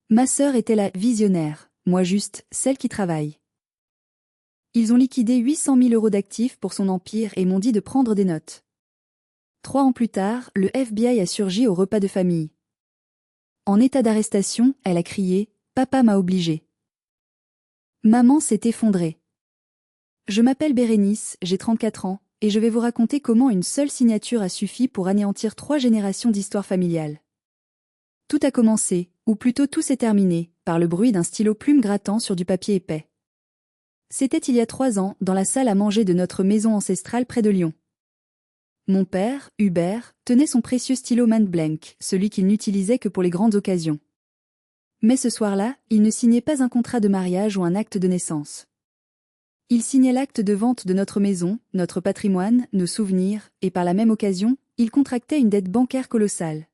Ma sœur était la visionnaire, moi juste celle qui travaille. Ils ont liquidé 800 000 euros d'actifs pour son empire et m'ont dit de prendre des notes. 3 ans plus tard, le FBI a surgi au repas de famille. En état d'arrestation, elle a crié « Papa m'a obligée ». Maman s'est effondrée. Je m'appelle Bérénice, j'ai 34 ans, et je vais vous raconter comment une seule signature a suffi pour anéantir 3 générations d'histoire familiale. Tout a commencé, ou plutôt tout s'est terminé, par le bruit d'un stylo plume grattant sur du papier épais. C'était il y a 3 ans, dans la salle à manger de notre maison ancestrale près de Lyon. Mon père, Hubert, tenait son précieux stylo Mat Blank, celui qu'il n'utilisait que pour les grandes occasions. Mais ce soir-là, il ne signait pas un contrat de mariage ou un acte de naissance. Il signait l'acte de vente de notre maison, notre patrimoine, nos souvenirs, et par la même occasion, il contractait une dette bancaire colossale.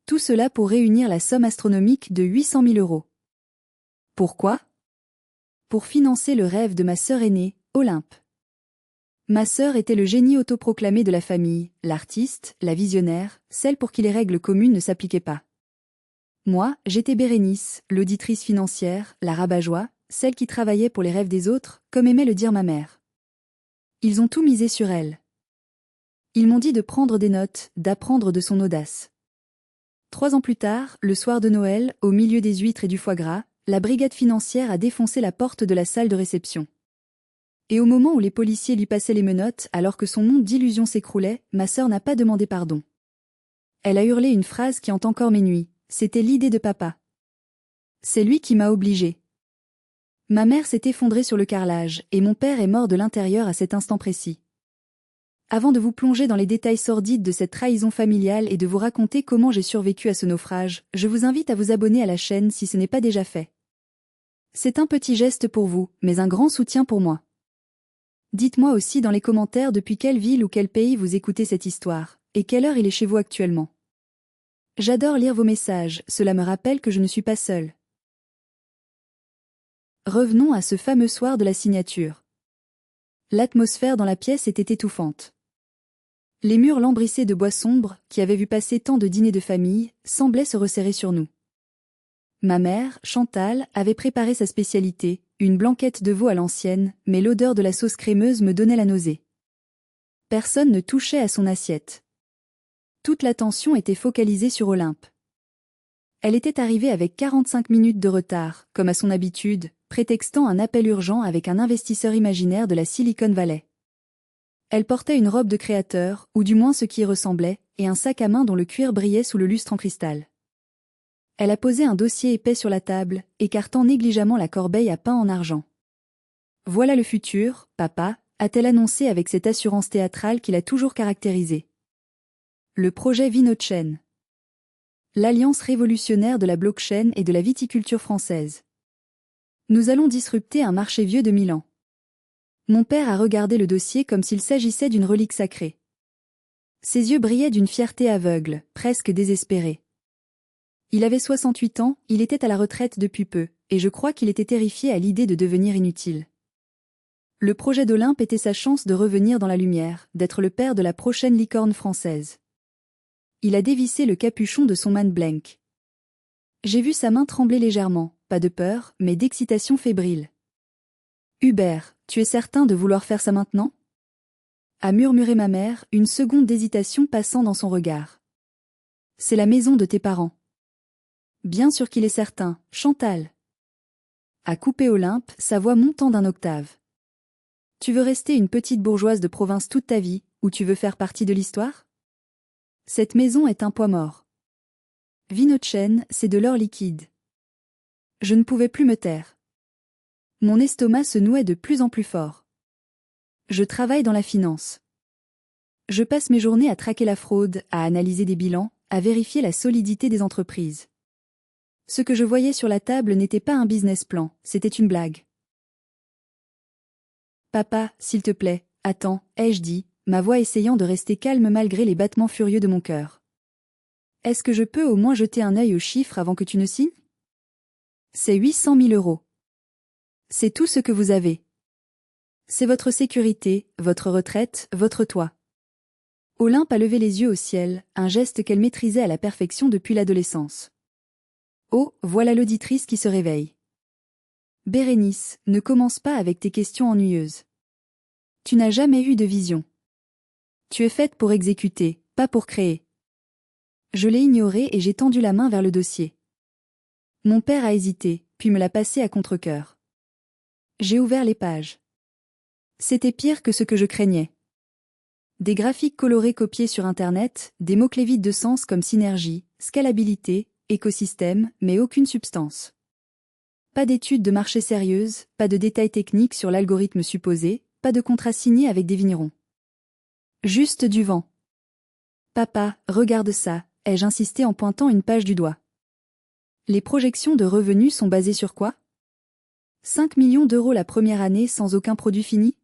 Tout cela pour réunir la somme astronomique de 800 000 euros. Pourquoi ? Pour financer le rêve de ma sœur aînée, Olympe. Ma sœur était le génie autoproclamé de la famille, l'artiste, la visionnaire, celle pour qui les règles communes ne s'appliquaient pas. Moi, j'étais Bérénice, l'auditrice financière, la rabat-joie, celle qui travaillait pour les rêves des autres, comme aimait le dire ma mère. Ils ont tout misé sur elle. Ils m'ont dit de prendre des notes, d'apprendre de son audace. 3 ans plus tard, le soir de Noël, au milieu des huîtres et du foie gras, la brigade financière a défoncé la porte de la salle de réception. Et au moment où les policiers lui passaient les menottes alors que son monde d'illusion s'écroulait, ma sœur n'a pas demandé pardon. Elle a hurlé une phrase qui hante encore mes nuits, c'était l'idée de papa. C'est lui qui m'a obligée. Ma mère s'est effondrée sur le carrelage, et mon père est mort de l'intérieur à cet instant précis. Avant de vous plonger dans les détails sordides de cette trahison familiale et de vous raconter comment j'ai survécu à ce naufrage, je vous invite à vous abonner à la chaîne si ce n'est pas déjà fait. C'est un petit geste pour vous, mais un grand soutien pour moi. Dites-moi aussi dans les commentaires depuis quelle ville ou quel pays vous écoutez cette histoire, et quelle heure il est chez vous actuellement. J'adore lire vos messages, cela me rappelle que je ne suis pas seule. Revenons à ce fameux soir de la signature. L'atmosphère dans la pièce était étouffante. Les murs lambrissés de bois sombre, qui avaient vu passer tant de dîners de famille, semblaient se resserrer sur nous. Ma mère, Chantal, avait préparé sa spécialité, une blanquette de veau à l'ancienne, mais l'odeur de la sauce crémeuse me donnait la nausée. Personne ne touchait à son assiette. Toute l'attention était focalisée sur Olympe. Elle était arrivée avec 45 minutes de retard, comme à son habitude, prétextant un appel urgent avec un investisseur imaginaire de la Silicon Valley. Elle portait une robe de créateur, ou du moins ce qui y ressemblait, et un sac à main dont le cuir brillait sous le lustre en cristal. Elle a posé un dossier épais sur la table, écartant négligemment la corbeille à pain en argent. « Voilà le futur, papa », a-t-elle annoncé avec cette assurance théâtrale qui l'a toujours caractérisée. Le projet VinoChain. L'alliance révolutionnaire de la blockchain et de la viticulture française. Nous allons disrupter un marché vieux de 1000 ans. Mon père a regardé le dossier comme s'il s'agissait d'une relique sacrée. Ses yeux brillaient d'une fierté aveugle, presque désespérée. Il avait 68 ans, il était à la retraite depuis peu, et je crois qu'il était terrifié à l'idée de devenir inutile. Le projet d'Olympe était sa chance de revenir dans la lumière, d'être le père de la prochaine licorne française. Il a dévissé le capuchon de son Mat Blank. J'ai vu sa main trembler légèrement, pas de peur, mais d'excitation fébrile. « Hubert, tu es certain de vouloir faire ça maintenant ?» a murmuré ma mère, une seconde d'hésitation passant dans son regard. « C'est la maison de tes parents. » Bien sûr qu'il est certain, Chantal. A coupé Olympe, sa voix montant d'un octave. Tu veux rester une petite bourgeoise de province toute ta vie, ou tu veux faire partie de l'histoire ? Cette maison est un poids mort. VinoChain, c'est de l'or liquide. Je ne pouvais plus me taire. Mon estomac se nouait de plus en plus fort. Je travaille dans la finance. Je passe mes journées à traquer la fraude, à analyser des bilans, à vérifier la solidité des entreprises. Ce que je voyais sur la table n'était pas un business plan, c'était une blague. Papa, s'il te plaît, attends, ai-je dit, ma voix essayant de rester calme malgré les battements furieux de mon cœur. Est-ce que je peux au moins jeter un œil aux chiffres avant que tu ne signes ? C'est 800 000 euros. C'est tout ce que vous avez. C'est votre sécurité, votre retraite, votre toit. Olympe a levé les yeux au ciel, un geste qu'elle maîtrisait à la perfection depuis l'adolescence. Oh, voilà l'auditrice qui se réveille. Bérénice, ne commence pas avec tes questions ennuyeuses. Tu n'as jamais eu de vision. Tu es faite pour exécuter, pas pour créer. Je l'ai ignoré et j'ai tendu la main vers le dossier. Mon père a hésité, puis me l'a passé à contre-cœur. J'ai ouvert les pages. C'était pire que ce que je craignais. Des graphiques colorés copiés sur Internet, des mots-clés vides de sens comme synergie, scalabilité, écosystème, mais aucune substance. Pas d'études de marché sérieuses, pas de détails techniques sur l'algorithme supposé, pas de contrat signé avec des vignerons. Juste du vent. Papa, regarde ça, ai-je insisté en pointant une page du doigt. Les projections de revenus sont basées sur quoi? 5 millions d'euros la première année sans aucun produit fini?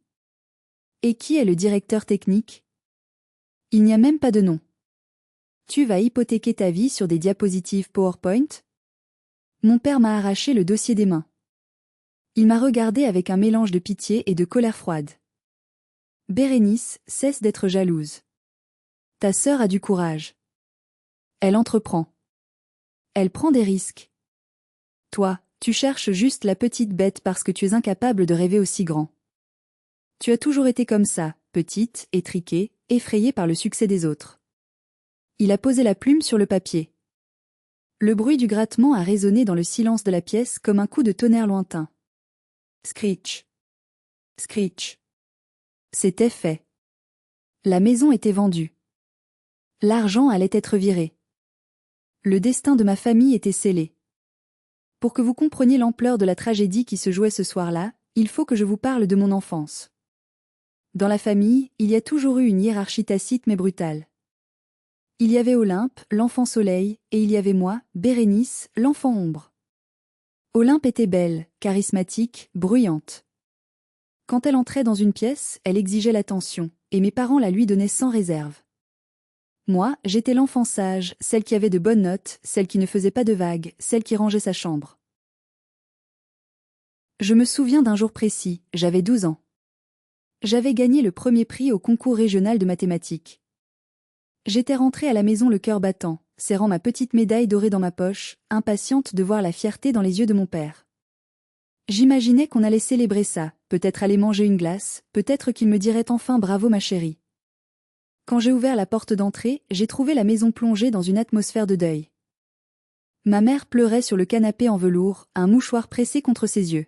Et qui est le directeur technique? Il n'y a même pas de nom. Tu vas hypothéquer ta vie sur des diapositives PowerPoint? Mon père m'a arraché le dossier des mains. Il m'a regardé avec un mélange de pitié et de colère froide. Bérénice, cesse d'être jalouse. Ta sœur a du courage. Elle entreprend. Elle prend des risques. Toi, tu cherches juste la petite bête parce que tu es incapable de rêver aussi grand. Tu as toujours été comme ça, petite, étriquée, effrayée par le succès des autres. Il a posé la plume sur le papier. Le bruit du grattement a résonné dans le silence de la pièce comme un coup de tonnerre lointain. Screech. Screech. C'était fait. La maison était vendue. L'argent allait être viré. Le destin de ma famille était scellé. Pour que vous compreniez l'ampleur de la tragédie qui se jouait ce soir-là, il faut que je vous parle de mon enfance. Dans la famille, il y a toujours eu une hiérarchie tacite mais brutale. Il y avait Olympe, l'enfant soleil, et il y avait moi, Bérénice, l'enfant ombre. Olympe était belle, charismatique, bruyante. Quand elle entrait dans une pièce, elle exigeait l'attention, et mes parents la lui donnaient sans réserve. Moi, j'étais l'enfant sage, celle qui avait de bonnes notes, celle qui ne faisait pas de vagues, celle qui rangeait sa chambre. Je me souviens d'un jour précis, j'avais 12 ans. J'avais gagné le premier prix au concours régional de mathématiques. J'étais rentrée à la maison le cœur battant, serrant ma petite médaille dorée dans ma poche, impatiente de voir la fierté dans les yeux de mon père. J'imaginais qu'on allait célébrer ça, peut-être aller manger une glace, peut-être qu'il me dirait enfin bravo ma chérie. Quand j'ai ouvert la porte d'entrée, j'ai trouvé la maison plongée dans une atmosphère de deuil. Ma mère pleurait sur le canapé en velours, un mouchoir pressé contre ses yeux.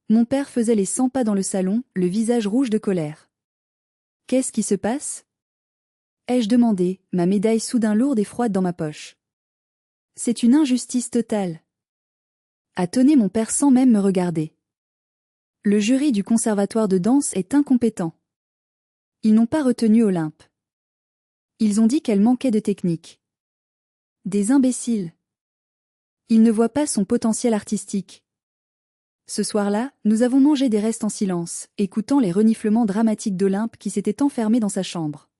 Mon père faisait les 100 pas dans le salon, le visage rouge de colère. Qu'est-ce qui se passe? Ai-je demandé, ma médaille soudain lourde et froide dans ma poche. C'est une injustice totale. A tonné mon père sans même me regarder. Le jury du conservatoire de danse est incompétent. Ils n'ont pas retenu Olympe. Ils ont dit qu'elle manquait de technique. Des imbéciles. Ils ne voient pas son potentiel artistique. Ce soir-là, nous avons mangé des restes en silence, écoutant les reniflements dramatiques d'Olympe qui s'était enfermée dans sa chambre.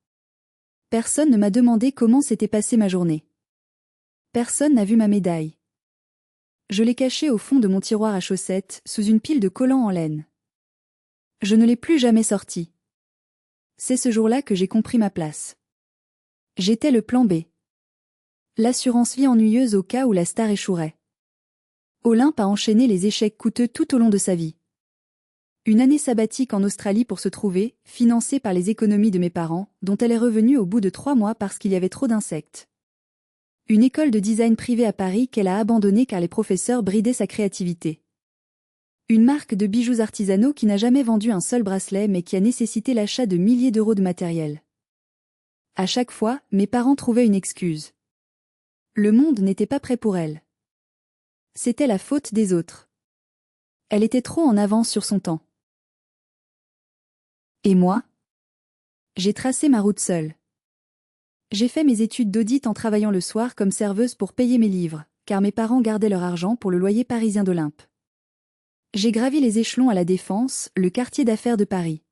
Personne ne m'a demandé comment s'était passée ma journée. Personne n'a vu ma médaille. Je l'ai cachée au fond de mon tiroir à chaussettes, sous une pile de collants en laine. Je ne l'ai plus jamais sortie. C'est ce jour-là que j'ai compris ma place. J'étais le plan B. L'assurance vie ennuyeuse au cas où la star échouerait. Olympe a enchaîné les échecs coûteux tout au long de sa vie. Une année sabbatique en Australie pour se trouver, financée par les économies de mes parents, dont elle est revenue au bout de 3 mois parce qu'il y avait trop d'insectes. Une école de design privée à Paris qu'elle a abandonnée car les professeurs bridaient sa créativité. Une marque de bijoux artisanaux qui n'a jamais vendu un seul bracelet mais qui a nécessité l'achat de milliers d'euros de matériel. À chaque fois, mes parents trouvaient une excuse. Le monde n'était pas prêt pour elle. C'était la faute des autres. Elle était trop en avance sur son temps. Et moi? J'ai tracé ma route seule. J'ai fait mes études d'audit en travaillant le soir comme serveuse pour payer mes livres, car mes parents gardaient leur argent pour le loyer parisien d'Olympe. J'ai gravi les échelons à la Défense, le quartier d'affaires de Paris.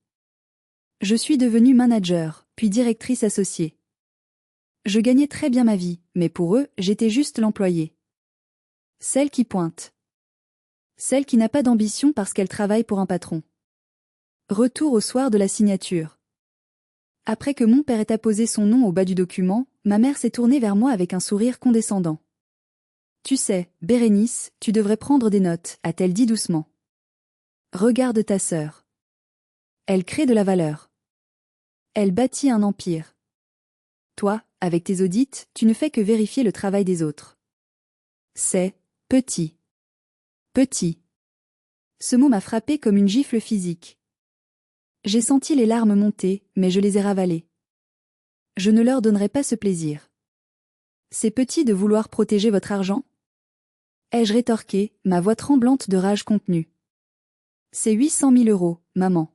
Je suis devenue manager, puis directrice associée. Je gagnais très bien ma vie, mais pour eux, j'étais juste l'employée. Celle qui pointe. Celle qui n'a pas d'ambition parce qu'elle travaille pour un patron. Retour au soir de la signature. Après que mon père ait apposé son nom au bas du document, ma mère s'est tournée vers moi avec un sourire condescendant. Tu sais, Bérénice, tu devrais prendre des notes, a-t-elle dit doucement. Regarde ta sœur. Elle crée de la valeur. Elle bâtit un empire. Toi, avec tes audits, tu ne fais que vérifier le travail des autres. C'est petit. Petit. Ce mot m'a frappé comme une gifle physique. J'ai senti les larmes monter, mais je les ai ravalées. Je ne leur donnerai pas ce plaisir. C'est petit de vouloir protéger votre argent? Ai-je rétorqué, ma voix tremblante de rage contenue. C'est 800 000 euros, maman.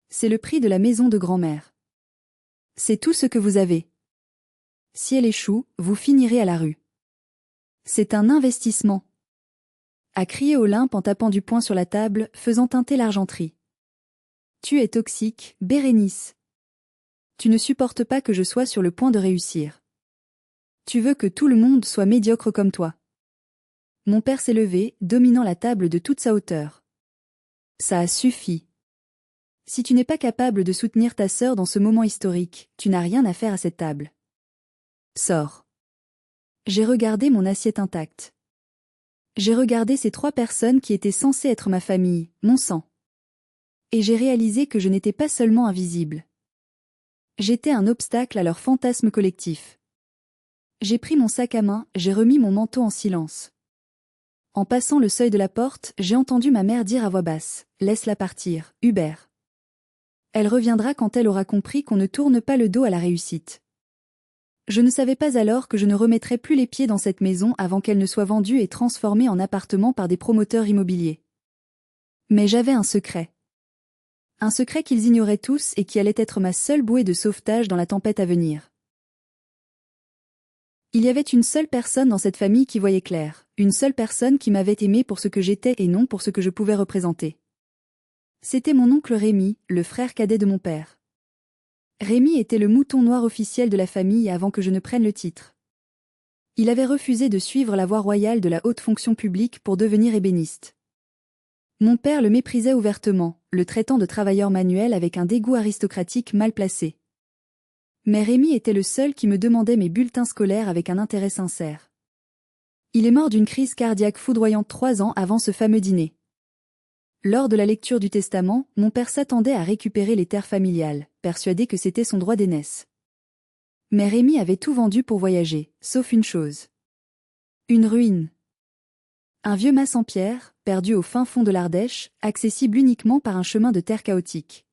C'est le prix de la maison de grand-mère. C'est tout ce que vous avez. Si elle échoue, vous finirez à la rue. C'est un investissement. A crié Olympe en tapant du poing sur la table, faisant teinter l'argenterie. Tu es toxique, Bérénice. Tu ne supportes pas que je sois sur le point de réussir. Tu veux que tout le monde soit médiocre comme toi. Mon père s'est levé, dominant la table de toute sa hauteur. Ça a suffi. Si tu n'es pas capable de soutenir ta sœur dans ce moment historique, tu n'as rien à faire à cette table. Sors. J'ai regardé mon assiette intacte. J'ai regardé ces 3 personnes qui étaient censées être ma famille, mon sang. Et j'ai réalisé que je n'étais pas seulement invisible. J'étais un obstacle à leur fantasme collectif. J'ai pris mon sac à main, j'ai remis mon manteau en silence. En passant le seuil de la porte, j'ai entendu ma mère dire à voix basse, « Laisse-la partir, Hubert. Elle reviendra quand elle aura compris qu'on ne tourne pas le dos à la réussite. » Je ne savais pas alors que je ne remettrais plus les pieds dans cette maison avant qu'elle ne soit vendue et transformée en appartement par des promoteurs immobiliers. Mais j'avais un secret. Un secret qu'ils ignoraient tous et qui allait être ma seule bouée de sauvetage dans la tempête à venir. Il y avait une seule personne dans cette famille qui voyait clair, une seule personne qui m'avait aimé pour ce que j'étais et non pour ce que je pouvais représenter. C'était mon oncle Rémi, le frère cadet de mon père. Rémi était le mouton noir officiel de la famille avant que je ne prenne le titre. Il avait refusé de suivre la voie royale de la haute fonction publique pour devenir ébéniste. Mon père le méprisait ouvertement, le traitant de travailleur manuel avec un dégoût aristocratique mal placé. Mais Rémi était le seul qui me demandait mes bulletins scolaires avec un intérêt sincère. Il est mort d'une crise cardiaque foudroyante 3 ans avant ce fameux dîner. Lors de la lecture du testament, mon père s'attendait à récupérer les terres familiales, persuadé que c'était son droit d'aînesse. Mais Rémi avait tout vendu pour voyager, sauf une chose. Une ruine. Un vieux mas en pierre, perdu au fin fond de l'Ardèche, accessible uniquement par un chemin de terre chaotique.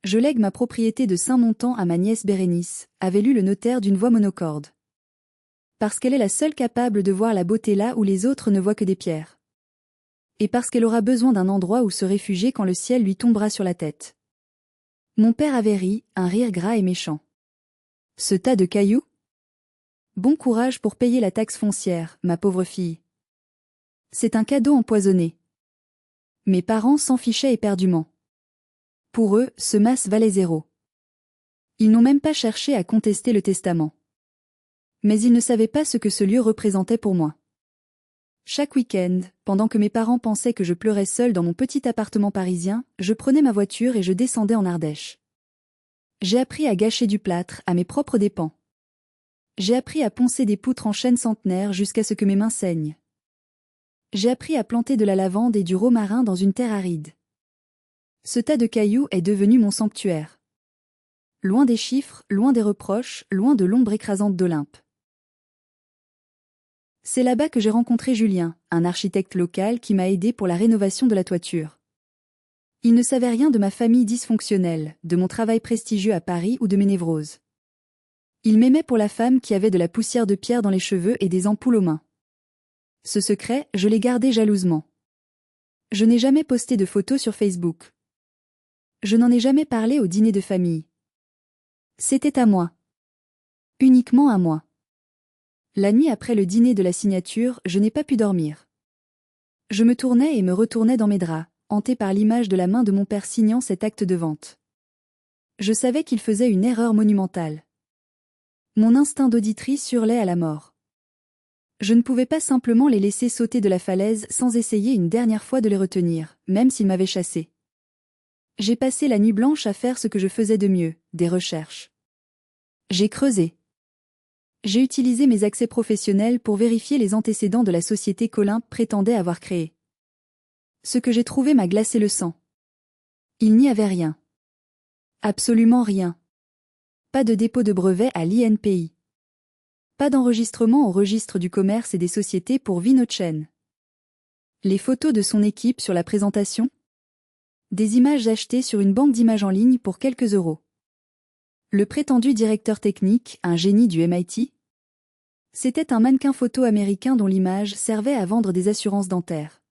Je lègue ma propriété de Saint-Montan à ma nièce Bérénice, avait lu le notaire d'une voix monocorde. Parce qu'elle est la seule capable de voir la beauté là où les autres ne voient que des pierres. Et parce qu'elle aura besoin d'un endroit où se réfugier quand le ciel lui tombera sur la tête. Mon père avait ri, un rire gras et méchant. Ce tas de cailloux? Bon courage pour payer la taxe foncière, ma pauvre fille. C'est un cadeau empoisonné. Mes parents s'en fichaient éperdument. Pour eux, ce mas valait 0. Ils n'ont même pas cherché à contester le testament. Mais ils ne savaient pas ce que ce lieu représentait pour moi. Chaque week-end, pendant que mes parents pensaient que je pleurais seule dans mon petit appartement parisien, je prenais ma voiture et je descendais en Ardèche. J'ai appris à gâcher du plâtre à mes propres dépens. J'ai appris à poncer des poutres en chêne centenaire jusqu'à ce que mes mains saignent. J'ai appris à planter de la lavande et du romarin dans une terre aride. Ce tas de cailloux est devenu mon sanctuaire. Loin des chiffres, loin des reproches, loin de l'ombre écrasante d'Olympe. C'est là-bas que j'ai rencontré Julien, un architecte local qui m'a aidé pour la rénovation de la toiture. Il ne savait rien de ma famille dysfonctionnelle, de mon travail prestigieux à Paris ou de mes névroses. Il m'aimait pour la femme qui avait de la poussière de pierre dans les cheveux et des ampoules aux mains. Ce secret, je l'ai gardé jalousement. Je n'ai jamais posté de photos sur Facebook. Je n'en ai jamais parlé au dîner de famille. C'était à moi. Uniquement à moi. La nuit après le dîner de la signature, je n'ai pas pu dormir. Je me tournais et me retournais dans mes draps, hanté par l'image de la main de mon père signant cet acte de vente. Je savais qu'il faisait une erreur monumentale. Mon instinct d'auditrice hurlait à la mort. Je ne pouvais pas simplement les laisser sauter de la falaise sans essayer une dernière fois de les retenir, même s'ils m'avaient chassé. J'ai passé la nuit blanche à faire ce que je faisais de mieux, des recherches. J'ai creusé. J'ai utilisé mes accès professionnels pour vérifier les antécédents de la société qu'Olympe prétendait avoir créée. Ce que j'ai trouvé m'a glacé le sang. Il n'y avait rien. Absolument rien. Pas de dépôt de brevet à l'INPI. Pas d'enregistrement au registre du commerce et des sociétés pour Vinochen. Les photos de son équipe sur la présentation? Des images achetées sur une banque d'images en ligne pour quelques euros. Le prétendu directeur technique, un génie du MIT? C'était un mannequin photo américain dont l'image servait à vendre des assurances dentaires.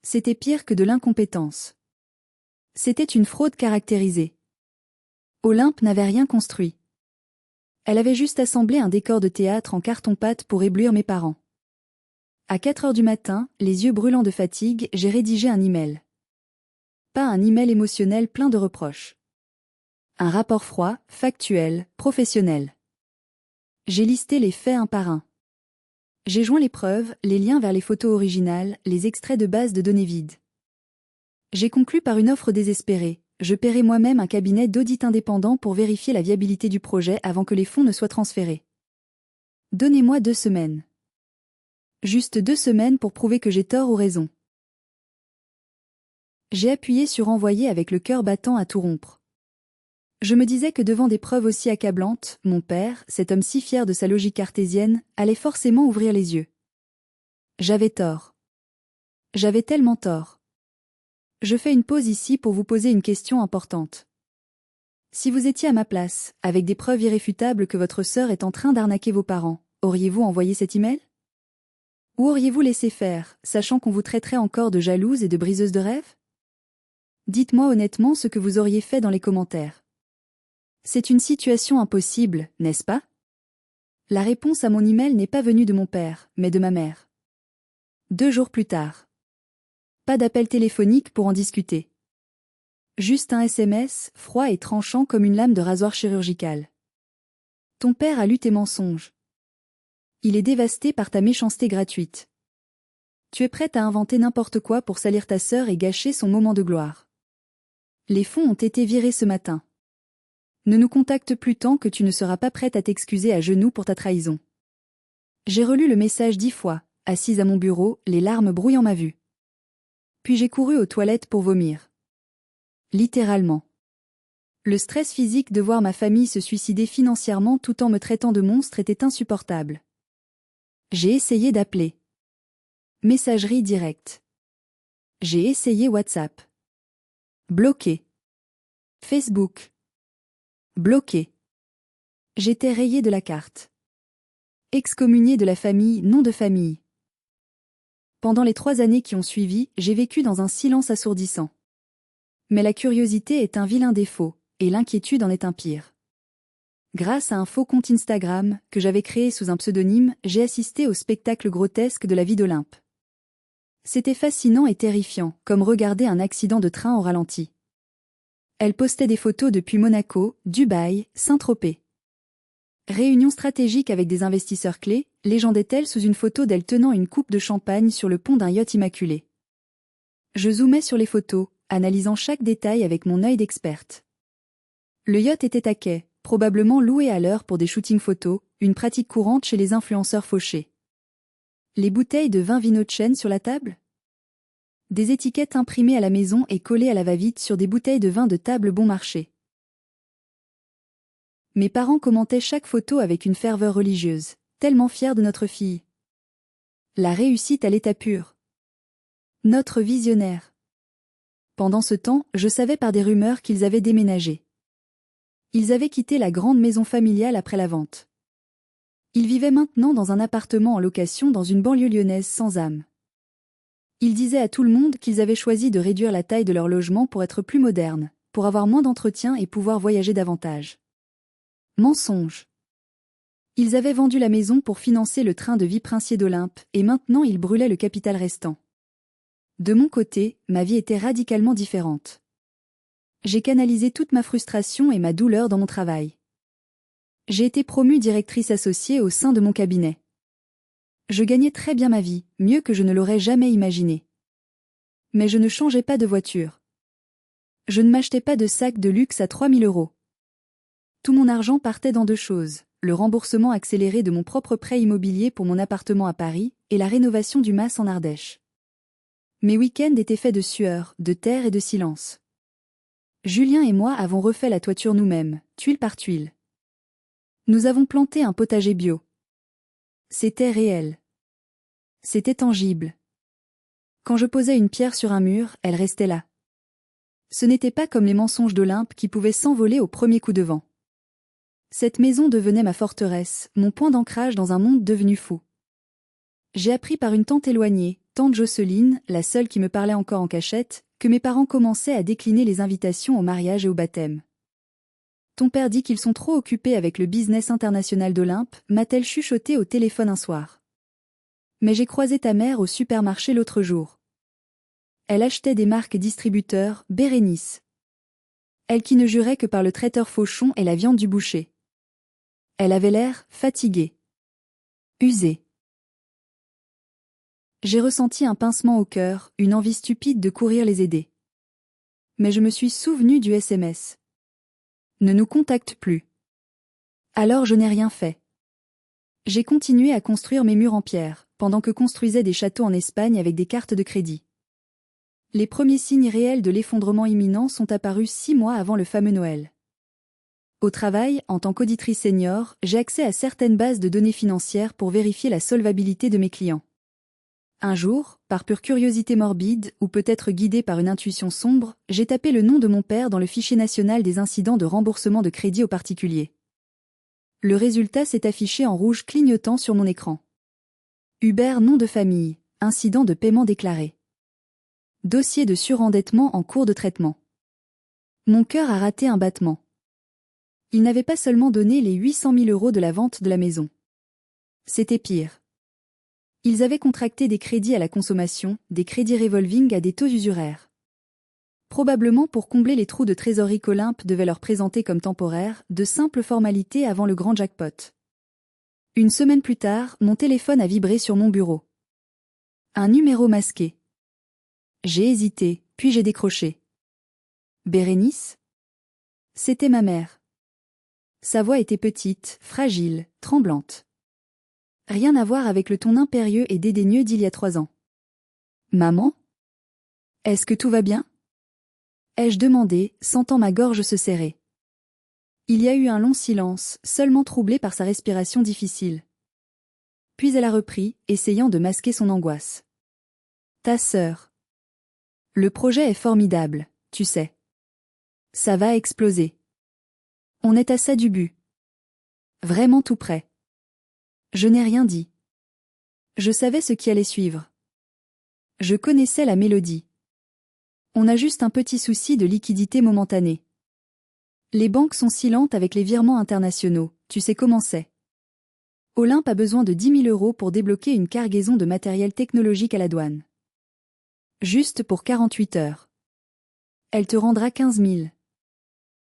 C'était pire que de l'incompétence. C'était une fraude caractérisée. Olympe n'avait rien construit. Elle avait juste assemblé un décor de théâtre en carton-pâte pour éblouir mes parents. À 4 heures du matin, les yeux brûlants de fatigue, j'ai rédigé un email. Pas un email émotionnel plein de reproches. Un rapport froid, factuel, professionnel. J'ai listé les faits un par un. J'ai joint les preuves, les liens vers les photos originales, les extraits de base de données vides. J'ai conclu par une offre désespérée. Je paierai moi-même un cabinet d'audit indépendant pour vérifier la viabilité du projet avant que les fonds ne soient transférés. Donnez-moi 2 semaines. Juste 2 semaines pour prouver que j'ai tort ou raison. J'ai appuyé sur envoyer avec le cœur battant à tout rompre. Je me disais que devant des preuves aussi accablantes, mon père, cet homme si fier de sa logique cartésienne, allait forcément ouvrir les yeux. J'avais tort. J'avais tellement tort. Je fais une pause ici pour vous poser une question importante. Si vous étiez à ma place, avec des preuves irréfutables que votre sœur est en train d'arnaquer vos parents, auriez-vous envoyé cet email? Ou auriez-vous laissé faire, sachant qu'on vous traiterait encore de jalouse et de briseuse de rêves? Dites-moi honnêtement ce que vous auriez fait dans les commentaires. C'est une situation impossible, n'est-ce pas? La réponse à mon email n'est pas venue de mon père, mais de ma mère. 2 jours plus tard. Pas d'appel téléphonique pour en discuter. Juste un SMS, froid et tranchant comme une lame de rasoir chirurgical. Ton père a lu tes mensonges. Il est dévasté par ta méchanceté gratuite. Tu es prête à inventer n'importe quoi pour salir ta sœur et gâcher son moment de gloire. Les fonds ont été virés ce matin. Ne nous contacte plus tant que tu ne seras pas prête à t'excuser à genoux pour ta trahison. J'ai relu le message 10 fois, assise à mon bureau, les larmes brouillant ma vue. Puis j'ai couru aux toilettes pour vomir. Littéralement. Le stress physique de voir ma famille se suicider financièrement tout en me traitant de monstre était insupportable. J'ai essayé d'appeler. Messagerie directe. J'ai essayé WhatsApp. Bloqué. Facebook. Bloqué. J'étais rayé de la carte. Excommunié de la famille, nom de famille. Pendant les 3 années qui ont suivi, j'ai vécu dans un silence assourdissant. Mais la curiosité est un vilain défaut, et l'inquiétude en est un pire. Grâce à un faux compte Instagram, que j'avais créé sous un pseudonyme, j'ai assisté au spectacle grotesque de la vie d'Olympe. C'était fascinant et terrifiant, comme regarder un accident de train au ralenti. Elle postait des photos depuis Monaco, Dubaï, Saint-Tropez. Réunion stratégique avec des investisseurs clés, légendait-elle sous une photo d'elle tenant une coupe de champagne sur le pont d'un yacht immaculé. Je zoomais sur les photos, analysant chaque détail avec mon œil d'experte. Le yacht était à quai, probablement loué à l'heure pour des shootings photos, une pratique courante chez les influenceurs fauchés. Les bouteilles de vin Vinochen sur la table? Des étiquettes imprimées à la maison et collées à la va-vite sur des bouteilles de vin de table bon marché. Mes parents commentaient chaque photo avec une ferveur religieuse, tellement fiers de notre fille. La réussite à l'état pur. Notre visionnaire. Pendant ce temps, je savais par des rumeurs qu'ils avaient déménagé. Ils avaient quitté la grande maison familiale après la vente. Ils vivaient maintenant dans un appartement en location dans une banlieue lyonnaise sans âme. Ils disaient à tout le monde qu'ils avaient choisi de réduire la taille de leur logement pour être plus modernes, pour avoir moins d'entretien et pouvoir voyager davantage. Mensonge. Ils avaient vendu la maison pour financer le train de vie princier d'Olympe, et maintenant ils brûlaient le capital restant. De mon côté, ma vie était radicalement différente. J'ai canalisé toute ma frustration et ma douleur dans mon travail. J'ai été promue directrice associée au sein de mon cabinet. Je gagnais très bien ma vie, mieux que je ne l'aurais jamais imaginé. Mais je ne changeais pas de voiture. Je ne m'achetais pas de sac de luxe à 3 000 €. Tout mon argent partait dans 2 choses, le remboursement accéléré de mon propre prêt immobilier pour mon appartement à Paris et la rénovation du mas en Ardèche. Mes week-ends étaient faits de sueur, de terre et de silence. Julien et moi avons refait la toiture nous-mêmes, tuile par tuile. Nous avons planté un potager bio. C'était réel. C'était tangible. Quand je posais une pierre sur un mur, elle restait là. Ce n'était pas comme les mensonges d'Olympe qui pouvaient s'envoler au premier coup de vent. Cette maison devenait ma forteresse, mon point d'ancrage dans un monde devenu fou. J'ai appris par une tante éloignée, tante Jocelyne, la seule qui me parlait encore en cachette, que mes parents commençaient à décliner les invitations au mariage et au baptême. Ton père dit qu'ils sont trop occupés avec le business international d'Olympe, m'a-t-elle chuchoté au téléphone un soir. Mais j'ai croisé ta mère au supermarché l'autre jour. Elle achetait des marques distributeurs, Bérénice. Elle qui ne jurait que par le traiteur Fauchon et la viande du boucher. Elle avait l'air fatiguée. Usée. J'ai ressenti un pincement au cœur, une envie stupide de courir les aider. Mais je me suis souvenu du SMS. Ne nous contacte plus. Alors je n'ai rien fait. J'ai continué à construire mes murs en pierre, pendant que construisais des châteaux en Espagne avec des cartes de crédit. Les premiers signes réels de l'effondrement imminent sont apparus 6 mois avant le fameux Noël. Au travail, en tant qu'auditrice senior, j'ai accès à certaines bases de données financières pour vérifier la solvabilité de mes clients. Un jour, par pure curiosité morbide, ou peut-être guidée par une intuition sombre, j'ai tapé le nom de mon père dans le fichier national des incidents de remboursement de crédit aux particuliers. Le résultat s'est affiché en rouge clignotant sur mon écran. Hubert nom de famille, incident de paiement déclaré. Dossier de surendettement en cours de traitement. Mon cœur a raté un battement. Il n'avait pas seulement donné les 800 000 € de la vente de la maison. C'était pire. Ils avaient contracté des crédits à la consommation, des crédits revolving à des taux usuraires. Probablement pour combler les trous de trésorerie qu'Olympe devait leur présenter comme temporaires, de simples formalités avant le grand jackpot. Une semaine plus tard, mon téléphone a vibré sur mon bureau. Un numéro masqué. J'ai hésité, puis j'ai décroché. Bérénice ? C'était ma mère. Sa voix était petite, fragile, tremblante. Rien à voir avec le ton impérieux et dédaigneux d'il y a 3 ans. Maman ? Est-ce que tout va bien ? Ai-je demandé, sentant ma gorge se serrer. Il y a eu un long silence, seulement troublé par sa respiration difficile. Puis elle a repris, essayant de masquer son angoisse. Ta sœur. Le projet est formidable, tu sais. Ça va exploser. On est à ça du but. Vraiment tout près. Je n'ai rien dit. Je savais ce qui allait suivre. Je connaissais la mélodie. On a juste un petit souci de liquidité momentanée. Les banques sont silentes avec les virements internationaux, tu sais comment c'est. Olympe a besoin de 10 000 € pour débloquer une cargaison de matériel technologique à la douane. Juste pour 48 heures. Elle te rendra 15 000.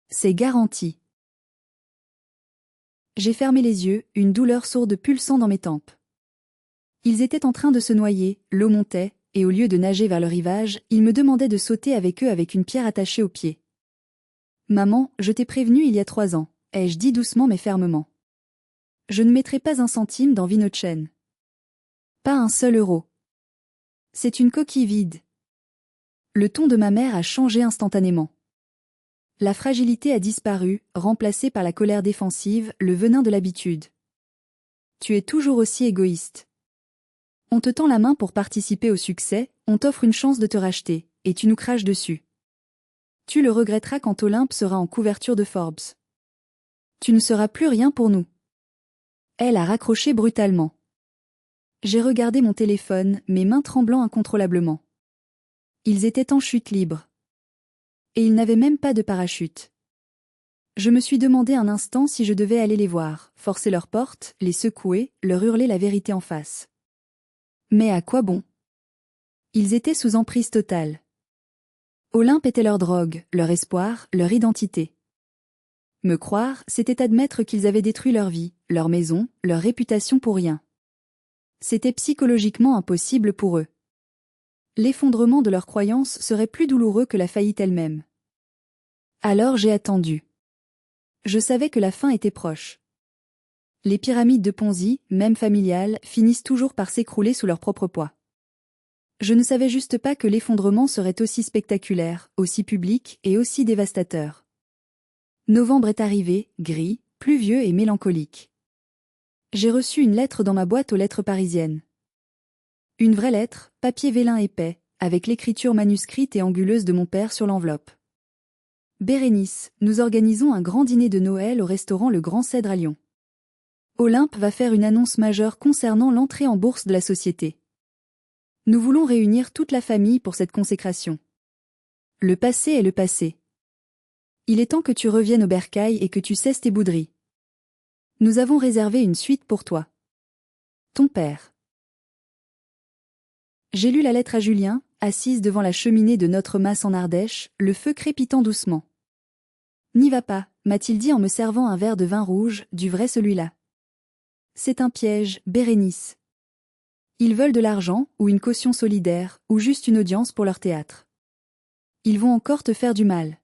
C'est garanti. J'ai fermé les yeux, une douleur sourde pulsant dans mes tempes. Ils étaient en train de se noyer, l'eau montait, et au lieu de nager vers le rivage, ils me demandaient de sauter avec eux avec une pierre attachée au pied. Maman, je t'ai prévenue il y a 3 ans, ai-je dit doucement mais fermement. Je ne mettrai pas un centime dans vie notre chaîne. Pas un seul euro. C'est une coquille vide. Le ton de ma mère a changé instantanément. La fragilité a disparu, remplacée par la colère défensive, le venin de l'habitude. Tu es toujours aussi égoïste. On te tend la main pour participer au succès, on t'offre une chance de te racheter, et tu nous craches dessus. Tu le regretteras quand Olympe sera en couverture de Forbes. Tu ne seras plus rien pour nous. Elle a raccroché brutalement. J'ai regardé mon téléphone, mes mains tremblant incontrôlablement. Ils étaient en chute libre. Et ils n'avaient même pas de parachute. Je me suis demandé un instant si je devais aller les voir, forcer leurs portes, les secouer, leur hurler la vérité en face. Mais à quoi bon ? Ils étaient sous emprise totale. Olympe était leur drogue, leur espoir, leur identité. Me croire, c'était admettre qu'ils avaient détruit leur vie, leur maison, leur réputation pour rien. C'était psychologiquement impossible pour eux. L'effondrement de leurs croyances serait plus douloureux que la faillite elle-même. Alors j'ai attendu. Je savais que la fin était proche. Les pyramides de Ponzi, même familiales, finissent toujours par s'écrouler sous leur propre poids. Je ne savais juste pas que l'effondrement serait aussi spectaculaire, aussi public et aussi dévastateur. Novembre est arrivé, gris, pluvieux et mélancolique. J'ai reçu une lettre dans ma boîte aux lettres parisiennes. Une vraie lettre, papier vélin épais, avec l'écriture manuscrite et anguleuse de mon père sur l'enveloppe. Bérénice, nous organisons un grand dîner de Noël au restaurant Le Grand Cèdre à Lyon. Olympe va faire une annonce majeure concernant l'entrée en bourse de la société. Nous voulons réunir toute la famille pour cette consécration. Le passé est le passé. Il est temps que tu reviennes au bercail et que tu cesses tes bouderies. Nous avons réservé une suite pour toi. Ton père. J'ai lu la lettre à Julien, assise devant la cheminée de notre mas en Ardèche, le feu crépitant doucement. N'y va pas, m'a-t-il dit en me servant un verre de vin rouge, du vrai celui-là. C'est un piège, Bérénice. Ils veulent de l'argent, ou une caution solidaire, ou juste une audience pour leur théâtre. Ils vont encore te faire du mal.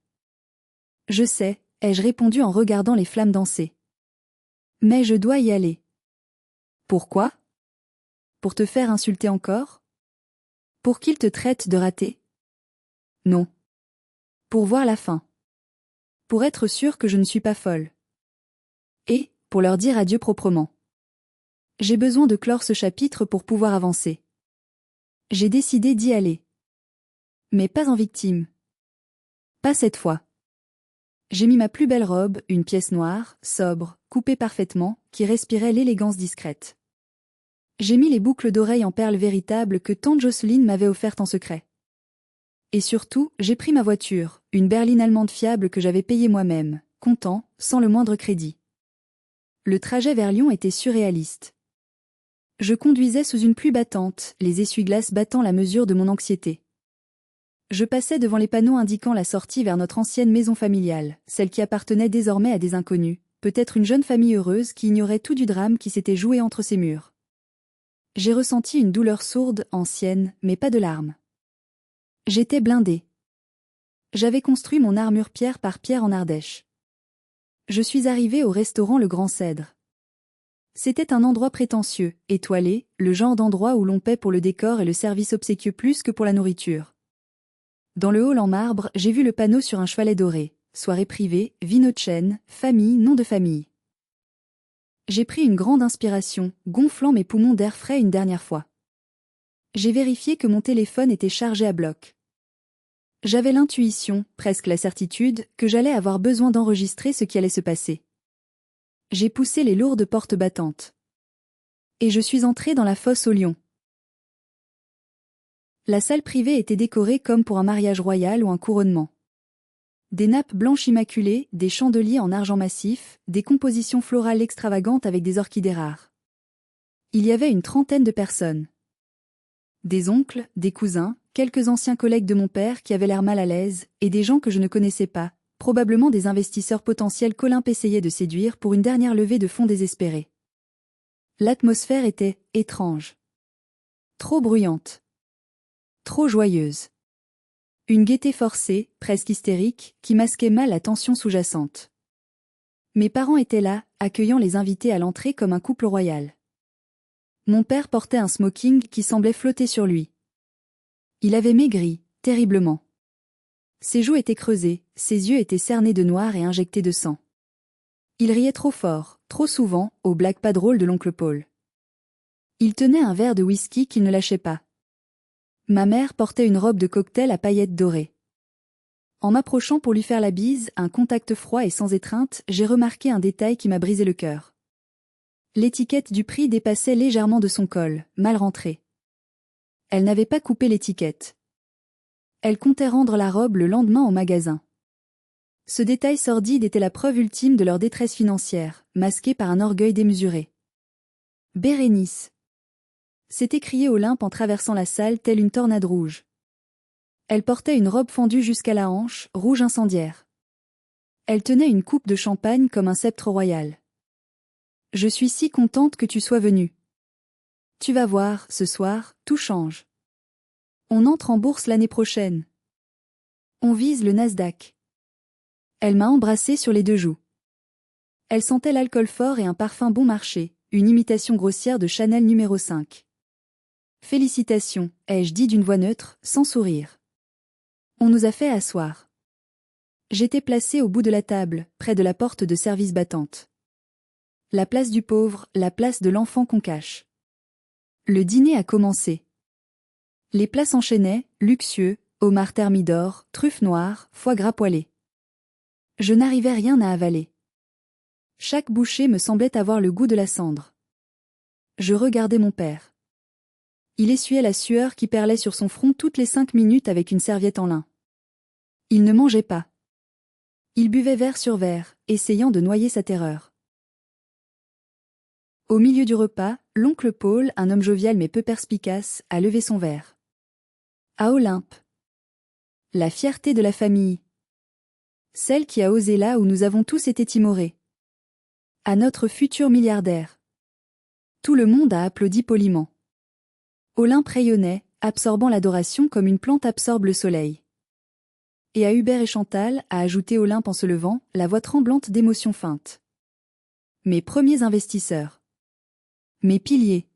Je sais, ai-je répondu en regardant les flammes danser. Mais je dois y aller. Pourquoi? Pour te faire insulter encore? Pour qu'ils te traitent de raté? Non. Pour voir la fin. Pour être sûr que je ne suis pas folle. Et, pour leur dire adieu proprement. J'ai besoin de clore ce chapitre pour pouvoir avancer. J'ai décidé d'y aller. Mais pas en victime. Pas cette fois. J'ai mis ma plus belle robe, une pièce noire, sobre, coupée parfaitement, qui respirait l'élégance discrète. J'ai mis les boucles d'oreilles en perles véritables que tante Jocelyne m'avait offertes en secret. Et surtout, j'ai pris ma voiture, une berline allemande fiable que j'avais payée moi-même, content, sans le moindre crédit. Le trajet vers Lyon était surréaliste. Je conduisais sous une pluie battante, les essuie-glaces battant la mesure de mon anxiété. Je passais devant les panneaux indiquant la sortie vers notre ancienne maison familiale, celle qui appartenait désormais à des inconnus, peut-être une jeune famille heureuse qui ignorait tout du drame qui s'était joué entre ces murs. J'ai ressenti une douleur sourde, ancienne, mais pas de larmes. J'étais blindée. J'avais construit mon armure pierre par pierre en Ardèche. Je suis arrivée au restaurant Le Grand Cèdre. C'était un endroit prétentieux, étoilé, le genre d'endroit où l'on paie pour le décor et le service obséquieux plus que pour la nourriture. Dans le hall en marbre, j'ai vu le panneau sur un chevalet doré, soirée privée, vino de chêne, famille, nom de famille. J'ai pris une grande inspiration, gonflant mes poumons d'air frais une dernière fois. J'ai vérifié que mon téléphone était chargé à bloc. J'avais l'intuition, presque la certitude, que j'allais avoir besoin d'enregistrer ce qui allait se passer. J'ai poussé les lourdes portes battantes. Et je suis entrée dans la fosse aux lions. La salle privée était décorée comme pour un mariage royal ou un couronnement. Des nappes blanches immaculées, des chandeliers en argent massif, des compositions florales extravagantes avec des orchidées rares. Il y avait une trentaine de personnes. Des oncles, des cousins, quelques anciens collègues de mon père qui avaient l'air mal à l'aise, et des gens que je ne connaissais pas, probablement des investisseurs potentiels qu'Olympe essayait de séduire pour une dernière levée de fonds désespérée. L'atmosphère était étrange. Trop bruyante. Trop joyeuse. Une gaieté forcée, presque hystérique, qui masquait mal la tension sous-jacente. Mes parents étaient là, accueillant les invités à l'entrée comme un couple royal. Mon père portait un smoking qui semblait flotter sur lui. Il avait maigri, terriblement. Ses joues étaient creusées, ses yeux étaient cernés de noir et injectés de sang. Il riait trop fort, trop souvent, aux blagues pas drôles de l'oncle Paul. Il tenait un verre de whisky qu'il ne lâchait pas. Ma mère portait une robe de cocktail à paillettes dorées. En m'approchant pour lui faire la bise, un contact froid et sans étreinte, j'ai remarqué un détail qui m'a brisé le cœur. L'étiquette du prix dépassait légèrement de son col, mal rentrée. Elle n'avait pas coupé l'étiquette. Elle comptait rendre la robe le lendemain au magasin. Ce détail sordide était la preuve ultime de leur détresse financière, masquée par un orgueil démesuré. Bérénice. S'est écriée Olympe en traversant la salle telle une tornade rouge. Elle portait une robe fendue jusqu'à la hanche, rouge incendiaire. Elle tenait une coupe de champagne comme un sceptre royal. Je suis si contente que tu sois venue. Tu vas voir, ce soir, tout change. On entre en bourse l'année prochaine. On vise le Nasdaq. Elle m'a embrassée sur les deux joues. Elle sentait l'alcool fort et un parfum bon marché, une imitation grossière de Chanel numéro 5. Félicitations, ai-je dit d'une voix neutre, sans sourire. On nous a fait asseoir. J'étais placée au bout de la table, près de la porte de service battante. La place du pauvre, la place de l'enfant qu'on cache. Le dîner a commencé. Les plats s'enchaînaient, luxueux, homard thermidor, truffes noires, foie gras poêlé. Je n'arrivais rien à avaler. Chaque bouchée me semblait avoir le goût de la cendre. Je regardais mon père. Il essuyait la sueur qui perlait sur son front toutes les 5 minutes avec une serviette en lin. Il ne mangeait pas. Il buvait verre sur verre, essayant de noyer sa terreur. Au milieu du repas, l'oncle Paul, un homme jovial mais peu perspicace, a levé son verre. À Olympe. La fierté de la famille. Celle qui a osé là où nous avons tous été timorés. À notre futur milliardaire. Tout le monde a applaudi poliment. Olympe rayonnait, absorbant l'adoration comme une plante absorbe le soleil. Et à Hubert et Chantal, a ajouté Olympe en se levant, la voix tremblante d'émotion feinte. Mes premiers investisseurs. Mes piliers.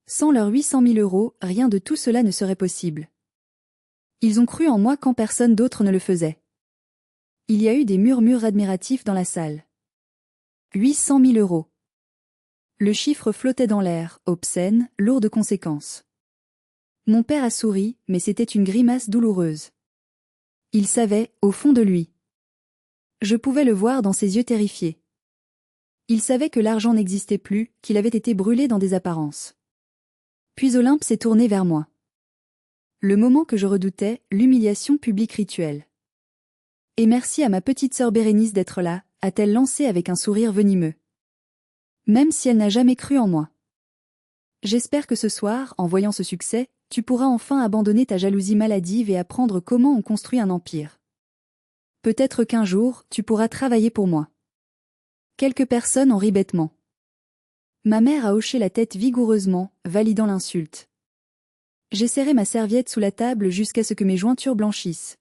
Sans leurs 800 000 €, rien de tout cela ne serait possible. Ils ont cru en moi quand personne d'autre ne le faisait. Il y a eu des murmures admiratifs dans la salle. 800 000 €. Le chiffre flottait dans l'air, obscène, lourd de conséquences. Mon père a souri, mais c'était une grimace douloureuse. Il savait, au fond de lui. Je pouvais le voir dans ses yeux terrifiés. Il savait que l'argent n'existait plus, qu'il avait été brûlé dans des apparences. Puis Olympe s'est tourné vers moi. Le moment que je redoutais, l'humiliation publique rituelle. Et merci à ma petite sœur Bérénice d'être là, a-t-elle lancé avec un sourire venimeux. Même si elle n'a jamais cru en moi. J'espère que ce soir, en voyant ce succès, tu pourras enfin abandonner ta jalousie maladive et apprendre comment on construit un empire. Peut-être qu'un jour, tu pourras travailler pour moi. Quelques personnes en rient bêtement. Ma mère a hoché la tête vigoureusement, validant l'insulte. J'ai serré ma serviette sous la table jusqu'à ce que mes jointures blanchissent.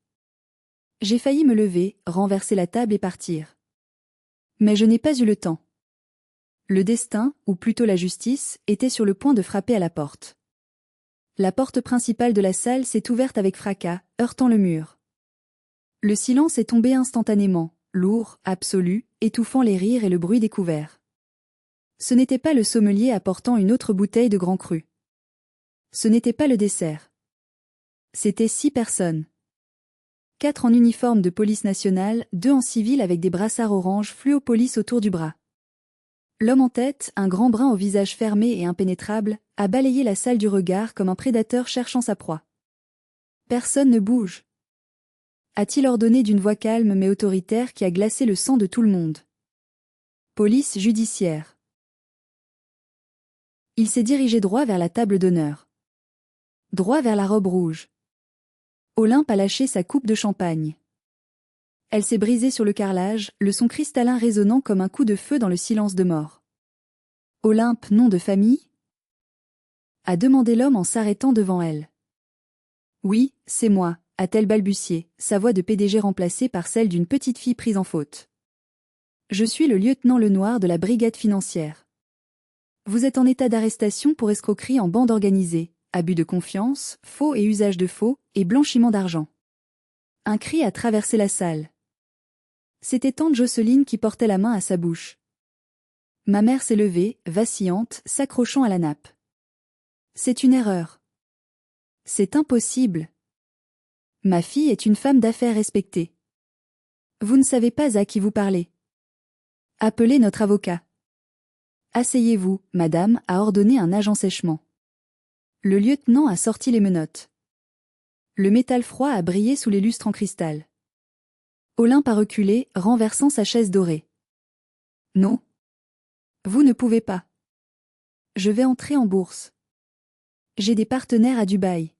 J'ai failli me lever, renverser la table et partir. Mais je n'ai pas eu le temps. Le destin, ou plutôt la justice, était sur le point de frapper à la porte. La porte principale de la salle s'est ouverte avec fracas, heurtant le mur. Le silence est tombé instantanément, lourd, absolu, étouffant les rires et le bruit des couverts. Ce n'était pas le sommelier apportant une autre bouteille de grand cru. Ce n'était pas le dessert. C'était 6 personnes. 4 en uniforme de police nationale, 2 en civil avec des brassards orange fluopolice autour du bras. L'homme en tête, un grand brun au visage fermé et impénétrable, a balayé la salle du regard comme un prédateur cherchant sa proie. Personne ne bouge. A-t-il ordonné d'une voix calme mais autoritaire qui a glacé le sang de tout le monde. Police judiciaire. Il s'est dirigé droit vers la table d'honneur. Droit vers la robe rouge. Olympe a lâché sa coupe de champagne. Elle s'est brisée sur le carrelage, le son cristallin résonnant comme un coup de feu dans le silence de mort. Olympe, nom de famille ? A demandé l'homme en s'arrêtant devant elle. Oui, c'est moi, a-t-elle balbutié, sa voix de PDG remplacée par celle d'une petite fille prise en faute. Je suis le lieutenant Lenoir de la brigade financière. Vous êtes en état d'arrestation pour escroquerie en bande organisée, abus de confiance, faux et usage de faux, et blanchiment d'argent. Un cri a traversé la salle. C'était tante Jocelyne qui portait la main à sa bouche. Ma mère s'est levée, vacillante, s'accrochant à la nappe. C'est une erreur. C'est impossible. Ma fille est une femme d'affaires respectée. Vous ne savez pas à qui vous parlez. Appelez notre avocat. Asseyez-vous, madame, a ordonné un agent sèchement. Le lieutenant a sorti les menottes. Le métal froid a brillé sous les lustres en cristal. Olympe a reculé, renversant sa chaise dorée. Non. Vous ne pouvez pas. Je vais entrer en bourse. J'ai des partenaires à Dubaï.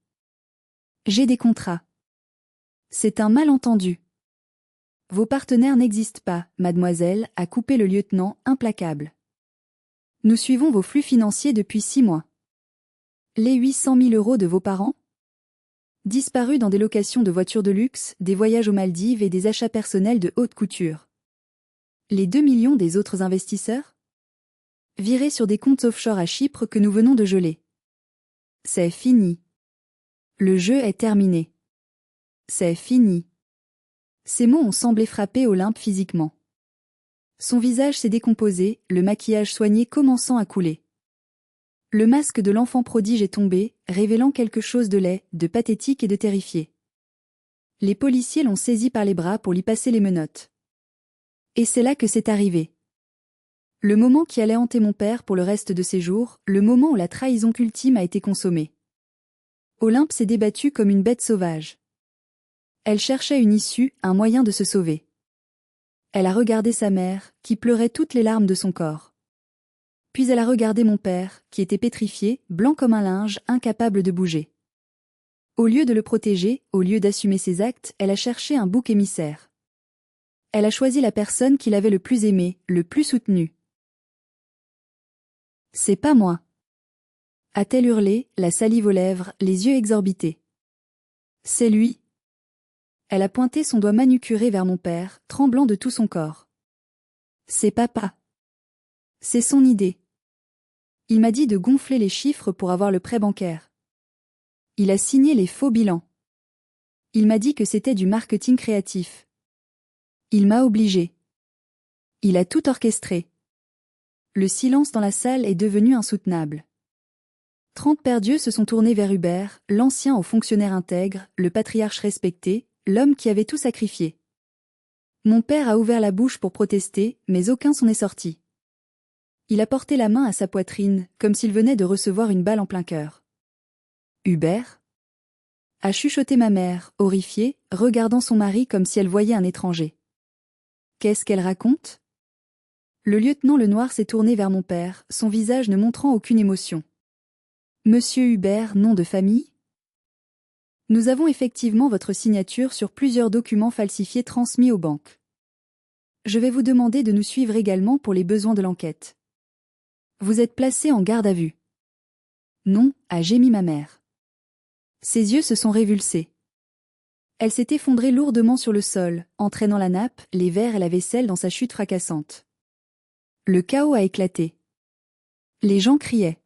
J'ai des contrats. C'est un malentendu. Vos partenaires n'existent pas, mademoiselle, a coupé le lieutenant, implacable. Nous suivons vos flux financiers depuis 6 mois. Les 800 000 € de vos parents ? Disparus dans des locations de voitures de luxe, des voyages aux Maldives et des achats personnels de haute couture. Les 2 millions des autres investisseurs? Virés sur des comptes offshore à Chypre que nous venons de geler. C'est fini. Le jeu est terminé. C'est fini. Ces mots ont semblé frapper Olympe physiquement. Son visage s'est décomposé, le maquillage soigné commençant à couler. Le masque de l'enfant prodige est tombé, révélant quelque chose de laid, de pathétique et de terrifié. Les policiers l'ont saisi par les bras pour lui passer les menottes. Et c'est là que c'est arrivé. Le moment qui allait hanter mon père pour le reste de ses jours, le moment où la trahison ultime a été consommée. Olympe s'est débattue comme une bête sauvage. Elle cherchait une issue, un moyen de se sauver. Elle a regardé sa mère, qui pleurait toutes les larmes de son corps. Puis elle a regardé mon père, qui était pétrifié, blanc comme un linge, incapable de bouger. Au lieu de le protéger, au lieu d'assumer ses actes, elle a cherché un bouc émissaire. Elle a choisi la personne qui l'avait le plus aimé, le plus soutenu. C'est pas moi. A-t-elle hurlé, la salive aux lèvres, les yeux exorbités. C'est lui. Elle a pointé son doigt manucuré vers mon père, tremblant de tout son corps. C'est papa. C'est son idée. Il m'a dit de gonfler les chiffres pour avoir le prêt bancaire. Il a signé les faux bilans. Il m'a dit que c'était du marketing créatif. Il m'a obligé. Il a tout orchestré. Le silence dans la salle est devenu insoutenable. 30 paires d'yeux se sont tournés vers Hubert, l'ancien haut fonctionnaire intègre, le patriarche respecté, l'homme qui avait tout sacrifié. Mon père a ouvert la bouche pour protester, mais aucun son est sorti. Il a porté la main à sa poitrine, comme s'il venait de recevoir une balle en plein cœur. Hubert? A chuchoté ma mère, horrifiée, regardant son mari comme si elle voyait un étranger. Qu'est-ce qu'elle raconte? Le lieutenant Lenoir s'est tourné vers mon père, son visage ne montrant aucune émotion. Monsieur Hubert, nom de famille? Nous avons effectivement votre signature sur plusieurs documents falsifiés transmis aux banques. Je vais vous demander de nous suivre également pour les besoins de l'enquête. Vous êtes placé en garde à vue. Non, a gémi ma mère. Ses yeux se sont révulsés. Elle s'est effondrée lourdement sur le sol, entraînant la nappe, les verres et la vaisselle dans sa chute fracassante. Le chaos a éclaté. Les gens criaient.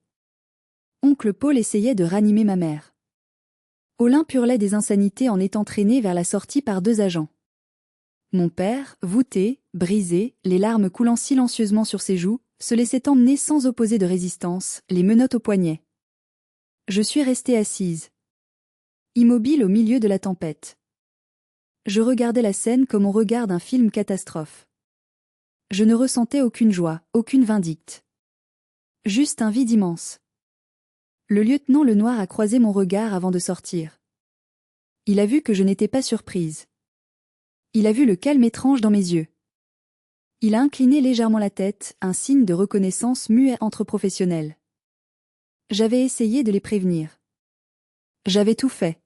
Oncle Paul essayait de ranimer ma mère. Olympe hurlait des insanités en étant traîné vers la sortie par 2 agents. Mon père, voûté, brisé, les larmes coulant silencieusement sur ses joues, se laissait emmener sans opposer de résistance, les menottes au poignet. Je suis restée assise. Immobile au milieu de la tempête. Je regardais la scène comme on regarde un film catastrophe. Je ne ressentais aucune joie, aucune vindicte. Juste un vide immense. Le lieutenant Lenoir a croisé mon regard avant de sortir. Il a vu que je n'étais pas surprise. Il a vu le calme étrange dans mes yeux. Il a incliné légèrement la tête, un signe de reconnaissance muet entre professionnels. J'avais essayé de les prévenir. J'avais tout fait.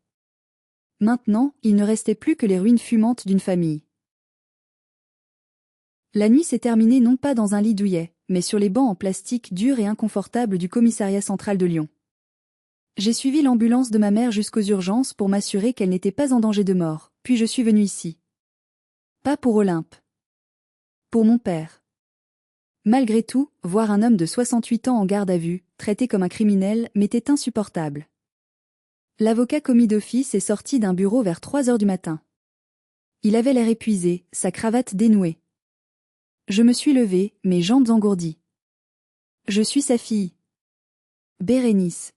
Maintenant, il ne restait plus que les ruines fumantes d'une famille. La nuit s'est terminée non pas dans un lit douillet, mais sur les bancs en plastique durs et inconfortables du commissariat central de Lyon. J'ai suivi l'ambulance de ma mère jusqu'aux urgences pour m'assurer qu'elle n'était pas en danger de mort, puis je suis venue ici. Pas pour Olympe. Pour mon père. Malgré tout, voir un homme de 68 ans en garde à vue, traité comme un criminel, m'était insupportable. L'avocat commis d'office est sorti d'un bureau vers 3 heures du matin. Il avait l'air épuisé, sa cravate dénouée. Je me suis levée, mes jambes engourdies. Je suis sa fille. Bérénice.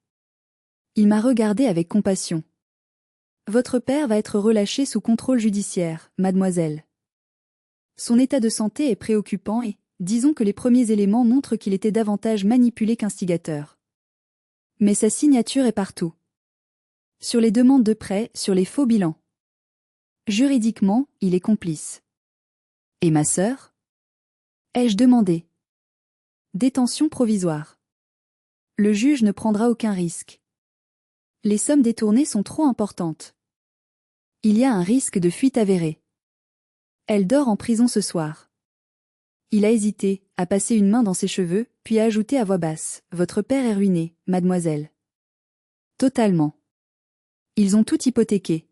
Il m'a regardée avec compassion. Votre père va être relâché sous contrôle judiciaire, mademoiselle. Son état de santé est préoccupant et, disons que les premiers éléments montrent qu'il était davantage manipulé qu'instigateur. Mais sa signature est partout. Sur les demandes de prêt, sur les faux bilans. Juridiquement, il est complice. Et ma sœur? Ai-je demandé. Détention provisoire. Le juge ne prendra aucun risque. Les sommes détournées sont trop importantes. Il y a un risque de fuite avérée. Elle dort en prison ce soir. Il a hésité, a passé une main dans ses cheveux, puis a ajouté à voix basse, « Votre père est ruiné, mademoiselle. » Totalement. Ils ont tout hypothéqué.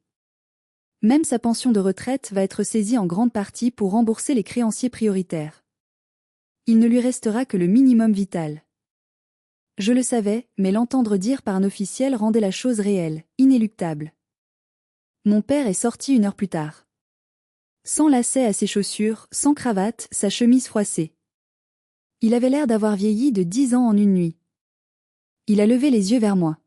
Même sa pension de retraite va être saisie en grande partie pour rembourser les créanciers prioritaires. Il ne lui restera que le minimum vital. Je le savais, mais l'entendre dire par un officiel rendait la chose réelle, inéluctable. Mon père est sorti 1 heure plus tard. Sans lacets à ses chaussures, sans cravate, sa chemise froissée. Il avait l'air d'avoir vieilli de 10 ans en une nuit. Il a levé les yeux vers moi.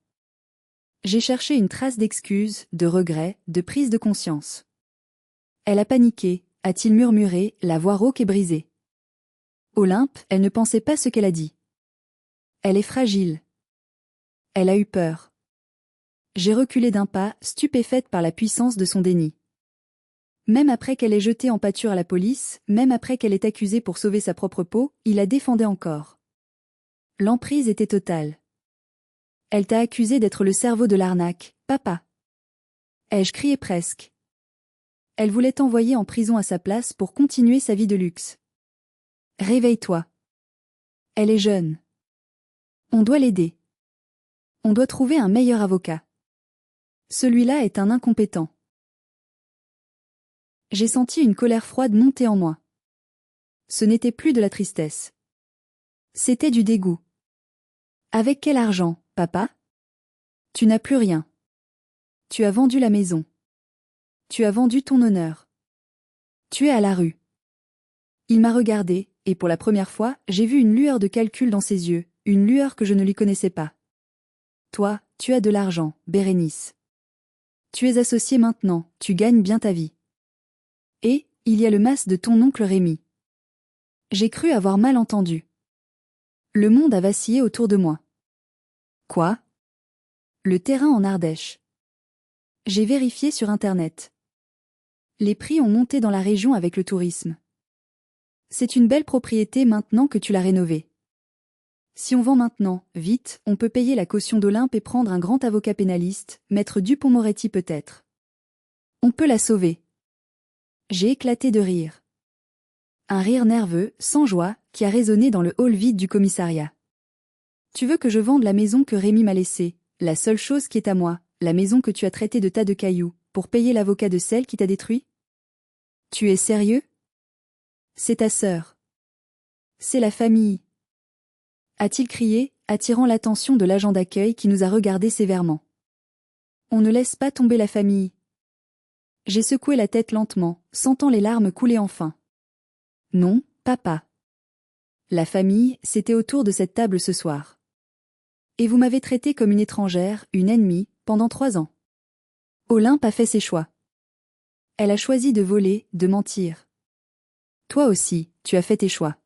J'ai cherché une trace d'excuse, de regret, de prise de conscience. Elle a paniqué, a-t-il murmuré, la voix rauque et brisée. Olympe, elle ne pensait pas ce qu'elle a dit. Elle est fragile. Elle a eu peur. J'ai reculé d'un pas, stupéfaite par la puissance de son déni. Même après qu'elle ait jeté en pâture à la police, même après qu'elle ait accusé pour sauver sa propre peau, il la défendait encore. L'emprise était totale. Elle t'a accusé d'être le cerveau de l'arnaque, papa. Ai-je crié presque. Elle voulait t'envoyer en prison à sa place pour continuer sa vie de luxe. Réveille-toi. Elle est jeune. On doit l'aider. On doit trouver un meilleur avocat. Celui-là est un incompétent. J'ai senti une colère froide monter en moi. Ce n'était plus de la tristesse. C'était du dégoût. Avec quel argent, papa? Tu n'as plus rien. Tu as vendu la maison. Tu as vendu ton honneur. Tu es à la rue. Il m'a regardé, et pour la première fois, j'ai vu une lueur de calcul dans ses yeux, une lueur que je ne lui connaissais pas. Toi, tu as de l'argent, Bérénice. Tu es associée maintenant, tu gagnes bien ta vie. Et, il y a le mas de ton oncle Rémi. J'ai cru avoir mal entendu. Le monde a vacillé autour de moi. Quoi? Le terrain en Ardèche. J'ai vérifié sur Internet. Les prix ont monté dans la région avec le tourisme. C'est une belle propriété maintenant que tu l'as rénovée. Si on vend maintenant, vite, on peut payer la caution d'Olympe et prendre un grand avocat pénaliste, maître Dupond-Moretti peut-être. On peut la sauver. J'ai éclaté de rire. Un rire nerveux, sans joie, qui a résonné dans le hall vide du commissariat. Tu veux que je vende la maison que Rémi m'a laissée, la seule chose qui est à moi, la maison que tu as traitée de tas de cailloux, pour payer l'avocat de celle qui t'a détruit? Tu es sérieux? C'est ta sœur. C'est la famille. A-t-il crié, attirant l'attention de l'agent d'accueil qui nous a regardés sévèrement. On ne laisse pas tomber la famille. J'ai secoué la tête lentement, sentant les larmes couler enfin. Non, papa. La famille, c'était autour de cette table ce soir. Et vous m'avez traitée comme une étrangère, une ennemie, pendant 3 ans. Olympe a fait ses choix. Elle a choisi de voler, de mentir. Toi aussi, tu as fait tes choix.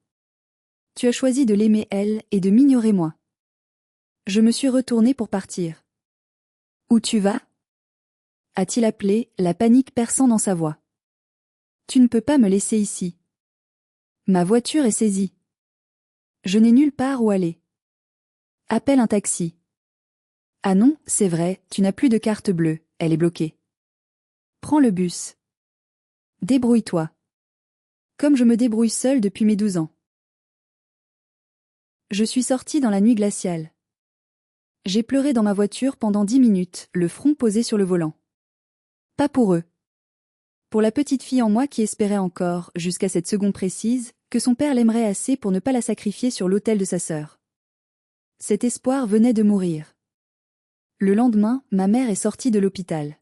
Tu as choisi de l'aimer elle et de m'ignorer moi. Je me suis retournée pour partir. Où tu vas? A-t-il appelé, la panique perçant dans sa voix. Tu ne peux pas me laisser ici. Ma voiture est saisie. Je n'ai nulle part où aller. Appelle un taxi. Ah non, c'est vrai, tu n'as plus de carte bleue, elle est bloquée. Prends le bus. Débrouille-toi. Comme je me débrouille seule depuis mes 12 ans. Je suis sortie dans la nuit glaciale. J'ai pleuré dans ma voiture pendant 10 minutes, le front posé sur le volant. Pas pour eux. Pour la petite fille en moi qui espérait encore, jusqu'à cette seconde précise, que son père l'aimerait assez pour ne pas la sacrifier sur l'autel de sa sœur. Cet espoir venait de mourir. Le lendemain, ma mère est sortie de l'hôpital.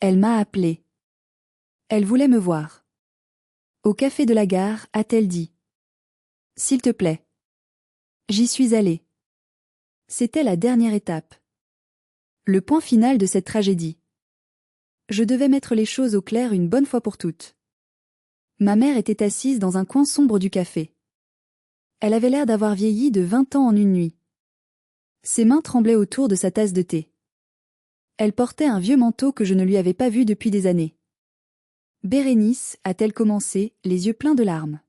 Elle m'a appelée. Elle voulait me voir. Au café de la gare, a-t-elle dit. S'il te plaît. J'y suis allée. C'était la dernière étape. Le point final de cette tragédie. Je devais mettre les choses au clair une bonne fois pour toutes. Ma mère était assise dans un coin sombre du café. Elle avait l'air d'avoir vieilli de 20 ans en une nuit. Ses mains tremblaient autour de sa tasse de thé. Elle portait un vieux manteau que je ne lui avais pas vu depuis des années. Bérénice, a-t-elle commencé, les yeux pleins de larmes.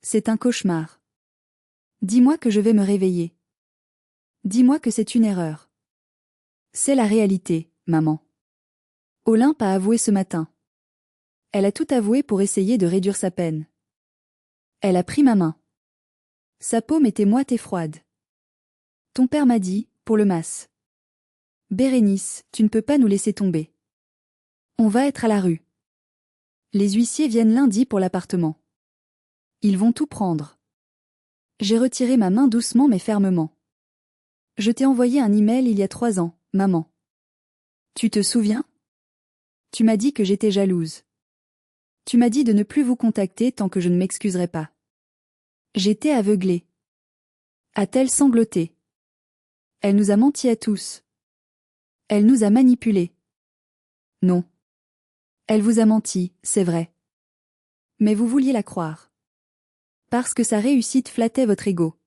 C'est un cauchemar. Dis-moi que je vais me réveiller. Dis-moi que c'est une erreur. C'est la réalité, maman. Olympe a avoué ce matin. Elle a tout avoué pour essayer de réduire sa peine. Elle a pris ma main. Sa paume était moite et froide. Ton père m'a dit, pour le mas. Bérénice, tu ne peux pas nous laisser tomber. On va être à la rue. Les huissiers viennent lundi pour l'appartement. Ils vont tout prendre. J'ai retiré ma main doucement mais fermement. Je t'ai envoyé un email il y a 3 ans, maman. Tu te souviens? Tu m'as dit que j'étais jalouse. Tu m'as dit de ne plus vous contacter tant que je ne m'excuserais pas. J'étais aveuglée. A-t-elle sangloté? Elle nous a menti à tous. Elle nous a manipulés. Non. Elle vous a menti, c'est vrai. Mais vous vouliez la croire. Parce que sa réussite flattait votre ego.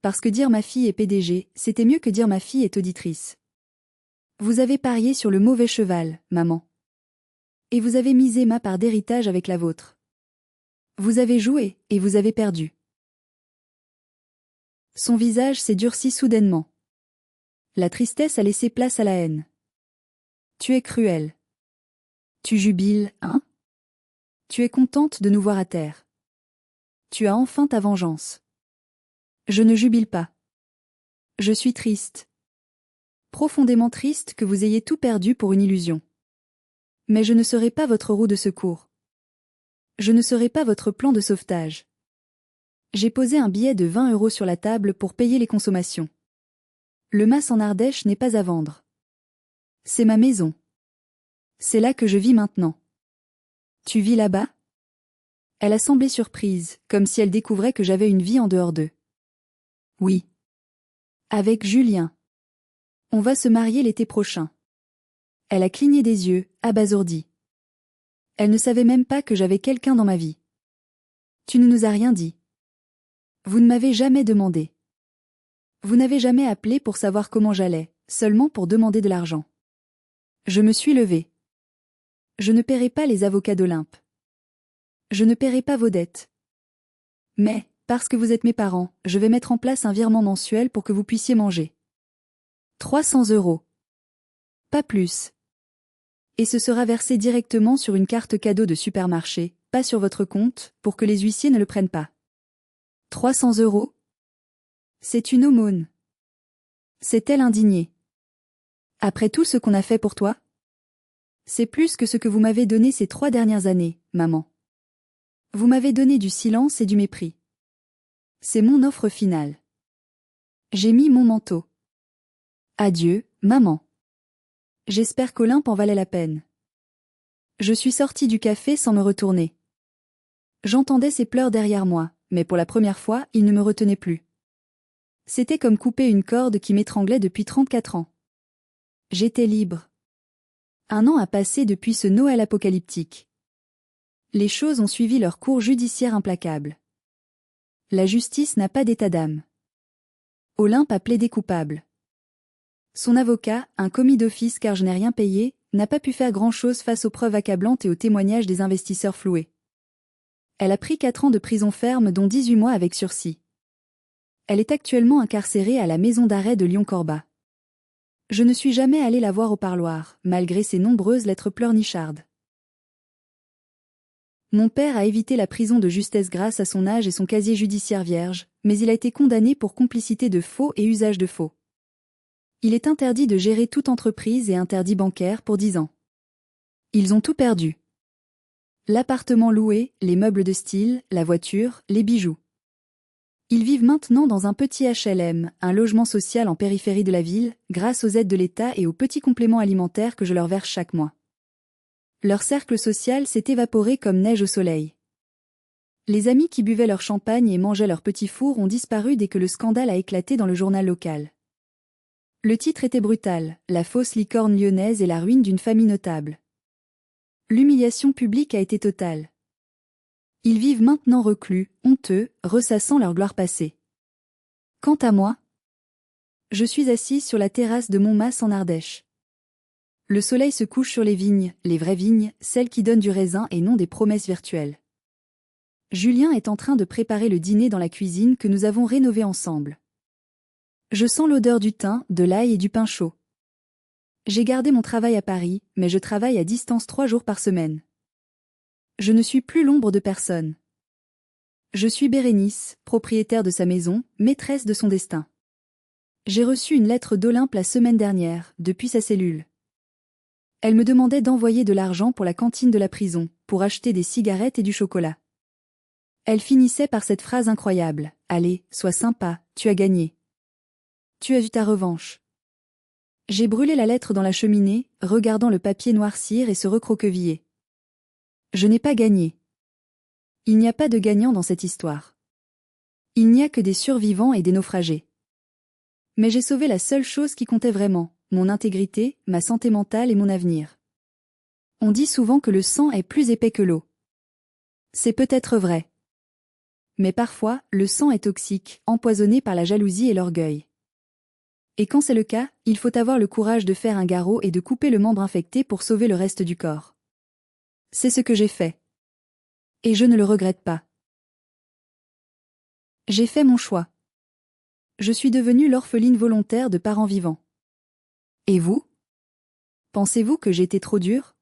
Parce que dire ma fille est PDG, c'était mieux que dire ma fille est auditrice. Vous avez parié sur le mauvais cheval, maman. Et vous avez misé ma part d'héritage avec la vôtre. Vous avez joué, et vous avez perdu. Son visage s'est durci soudainement. La tristesse a laissé place à la haine. Tu es cruel. Tu jubiles, hein? Tu es contente de nous voir à terre. Tu as enfin ta vengeance. Je ne jubile pas. Je suis triste. Profondément triste que vous ayez tout perdu pour une illusion. Mais je ne serai pas votre roue de secours. Je ne serai pas votre plan de sauvetage. J'ai posé un billet de 20 € sur la table pour payer les consommations. Le mas en Ardèche n'est pas à vendre. C'est ma maison. C'est là que je vis maintenant. Tu vis là-bas? Elle a semblé surprise, comme si elle découvrait que j'avais une vie en dehors d'eux. Oui. Avec Julien. On va se marier l'été prochain. Elle a cligné des yeux, abasourdie. Elle ne savait même pas que j'avais quelqu'un dans ma vie. Tu ne nous as rien dit. Vous ne m'avez jamais demandé. Vous n'avez jamais appelé pour savoir comment j'allais, seulement pour demander de l'argent. Je me suis levée. Je ne paierai pas les avocats d'Olympe. Je ne paierai pas vos dettes. Mais, parce que vous êtes mes parents, je vais mettre en place un virement mensuel pour que vous puissiez manger. 300 €. Pas plus. Et ce sera versé directement sur une carte cadeau de supermarché, pas sur votre compte, pour que les huissiers ne le prennent pas. 300 €? C'est une aumône. C'est-elle indignée? Après tout ce qu'on a fait pour toi? C'est plus que ce que vous m'avez donné ces 3 dernières années, maman. Vous m'avez donné du silence et du mépris. C'est mon offre finale. J'ai mis mon manteau. Adieu, maman. J'espère qu'Olympe en valait la peine. Je suis sortie du café sans me retourner. J'entendais ses pleurs derrière moi, mais pour la première fois, il ne me retenait plus. C'était comme couper une corde qui m'étranglait depuis 34 ans. J'étais libre. 1 an a passé depuis ce Noël apocalyptique. Les choses ont suivi leur cours judiciaire implacable. La justice n'a pas d'état d'âme. Olympe a plaidé coupable. Son avocat, un commis d'office car je n'ai rien payé, n'a pas pu faire grand-chose face aux preuves accablantes et aux témoignages des investisseurs floués. Elle a pris 4 ans de prison ferme dont 18 mois avec sursis. Elle est actuellement incarcérée à la maison d'arrêt de Lyon-Corbat. Je ne suis jamais allée la voir au parloir, malgré ses nombreuses lettres pleurnichardes. Mon père a évité la prison de justesse grâce à son âge et son casier judiciaire vierge, mais il a été condamné pour complicité de faux et usage de faux. Il est interdit de gérer toute entreprise et interdit bancaire pour 10 ans. Ils ont tout perdu. L'appartement loué, les meubles de style, la voiture, les bijoux. Ils vivent maintenant dans un petit HLM, un logement social en périphérie de la ville, grâce aux aides de l'État et aux petits compléments alimentaires que je leur verse chaque mois. Leur cercle social s'est évaporé comme neige au soleil. Les amis qui buvaient leur champagne et mangeaient leurs petits fours ont disparu dès que le scandale a éclaté dans le journal local. Le titre était brutal, la fausse licorne lyonnaise et la ruine d'une famille notable. L'humiliation publique a été totale. Ils vivent maintenant reclus, honteux, ressassant leur gloire passée. Quant à moi, je suis assise sur la terrasse de Montmasse en Ardèche. Le soleil se couche sur les vignes, les vraies vignes, celles qui donnent du raisin et non des promesses virtuelles. Julien est en train de préparer le dîner dans la cuisine que nous avons rénovée ensemble. Je sens l'odeur du thym, de l'ail et du pain chaud. J'ai gardé mon travail à Paris, mais je travaille à distance 3 jours par semaine. Je ne suis plus l'ombre de personne. Je suis Bérénice, propriétaire de sa maison, maîtresse de son destin. J'ai reçu une lettre d'Olympe la semaine dernière, depuis sa cellule. Elle me demandait d'envoyer de l'argent pour la cantine de la prison, pour acheter des cigarettes et du chocolat. Elle finissait par cette phrase incroyable. « Allez, sois sympa, tu as gagné. Tu as eu ta revanche. » J'ai brûlé la lettre dans la cheminée, regardant le papier noircir et se recroqueviller. Je n'ai pas gagné. Il n'y a pas de gagnant dans cette histoire. Il n'y a que des survivants et des naufragés. Mais j'ai sauvé la seule chose qui comptait vraiment, mon intégrité, ma santé mentale et mon avenir. On dit souvent que le sang est plus épais que l'eau. C'est peut-être vrai. Mais parfois, le sang est toxique, empoisonné par la jalousie et l'orgueil. Et quand c'est le cas, il faut avoir le courage de faire un garrot et de couper le membre infecté pour sauver le reste du corps. C'est ce que j'ai fait. Et je ne le regrette pas. J'ai fait mon choix. Je suis devenue l'orpheline volontaire de parents vivants. Et vous? Pensez-vous que j'étais trop dure?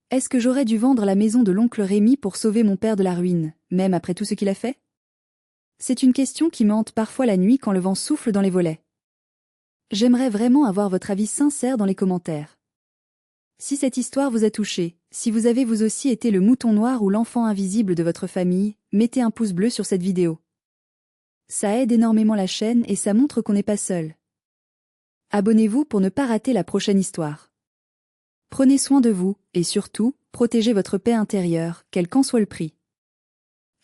Est-ce que j'aurais dû vendre la maison de l'oncle Rémi pour sauver mon père de la ruine, même après tout ce qu'il a fait? C'est une question qui me hante parfois la nuit quand le vent souffle dans les volets. J'aimerais vraiment avoir votre avis sincère dans les commentaires. Si cette histoire vous a touché, si vous avez vous aussi été le mouton noir ou l'enfant invisible de votre famille, mettez un pouce bleu sur cette vidéo. Ça aide énormément la chaîne et ça montre qu'on n'est pas seul. Abonnez-vous pour ne pas rater la prochaine histoire. Prenez soin de vous, et surtout, protégez votre paix intérieure, quel qu'en soit le prix.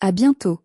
À bientôt.